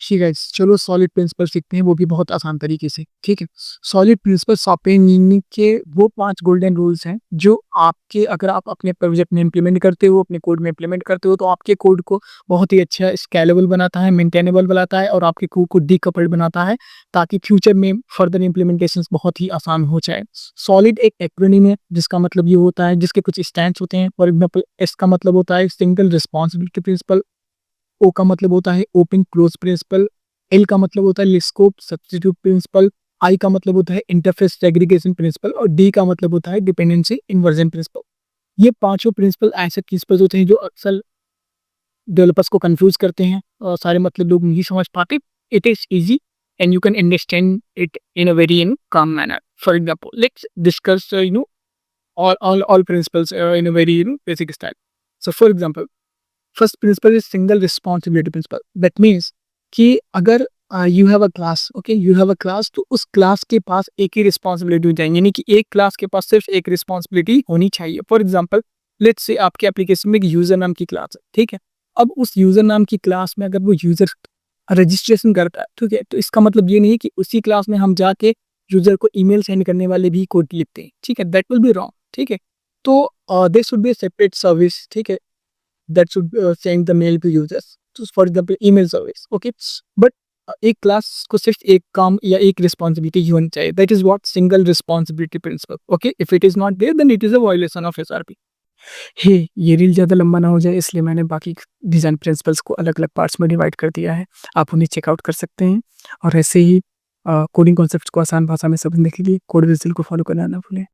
ठीक है, चलो सॉलिड प्रिंसिपल सीखते हैं, वो भी बहुत आसान तरीके से, ठीक है। सॉलिड प्रिंसिपल सॉफ्टवेयर इंजीनियरिंग के वो 5 गोल्डन रूल्स हैं, जो आपके अगर आप अपने प्रोजेक्ट में इम्प्लीमेंट करते हो, अपने कोड में इम्प्लीमेंट करते हो, तो आपके कोड को बहुत ही अच्छा स्केलेबल बनाता है, मेंटेनेबल बनाता है और आपके कोड को डीकपल्ड बनाता है, ताकि फ्यूचर में फर्दर इम्प्लीमेंटेशंस बहुत ही आसान हो जाए। सॉलिड एक एक्रोनिम है, जिसका मतलब ये होता है, जिसके कुछ स्टैंड्स होते हैं। फॉर एग्जांपल, एस का मतलब होता है सिंगल रिस्पांसिबिलिटी प्रिंसिपल, ओ का मतलब होता है ओपन क्लोज प्रिंसिपल, एल का मतलब होता है लिस्कोप सब्स्टिट्यूट प्रिंसिपल, आई का मतलब होता है इंटरफेस सेग्रीगेशन प्रिंसिपल और डी का मतलब होता है डिपेंडेंसी इन्वर्जन प्रिंसिपल। ये पांचों प्रिंसिपल ऐसे प्रिंसिपल होते हैं जो अक्सर डेवलपर्स को कंफ्यूज करते हैं और सारे मतलब लोग नहीं समझ पाते। It is easy and you can understand it in a very in common manner. For example, let's discuss all principles in a very basic style. So for example, first principle is single responsibility principle. That means कि अगर you have a class, okay, you have a class, तो उस class के पास एक ही responsibility होनी चाहिए, यानी कि एक क्लास के पास सिर्फ एक रिस्पॉन्सिबिलिटी होनी चाहिए। फॉर एग्जाम्पल, लेट्स से आपके एप्लीकेशन में एक यूजर नाम की क्लास है, ठीक है। अब उस यूजर नाम की क्लास में अगर वो यूजर रजिस्ट्रेशन करता है, ठीक है, तो इसका मतलब ये नहीं कि उसी क्लास में हम जाके यूजर को ईमेल सेंड करने वाले भी कोड लिखते हैं, ठीक है। दैट विल बी रॉन्ग, ठीक है। तो they should be separate service, ठीक है, that should send the mail to users. So for example, email service, okay, but एक क्लास को सिर्फ एक काम या एक रिस्पॉन्सिबिलिटी ही होनी चाहिए। That is what single responsibility principle. Okay, if it is not there then it is a violation of SRP. हे, ये रील ज़्यादा लंबा ना हो जाए, इसलिए मैंने बाकी डिज़ाइन प्रिंसिपल्स को अलग अलग पार्ट्स में डिवाइड कर दिया है। आप उन्हें चेकआउट कर सकते हैं और ऐसे ही कोडिंग कॉन्सेप्ट्स को आसान भाषा में समझने के लिए कोड विज़ुअल को फॉलो करना ना भूलें।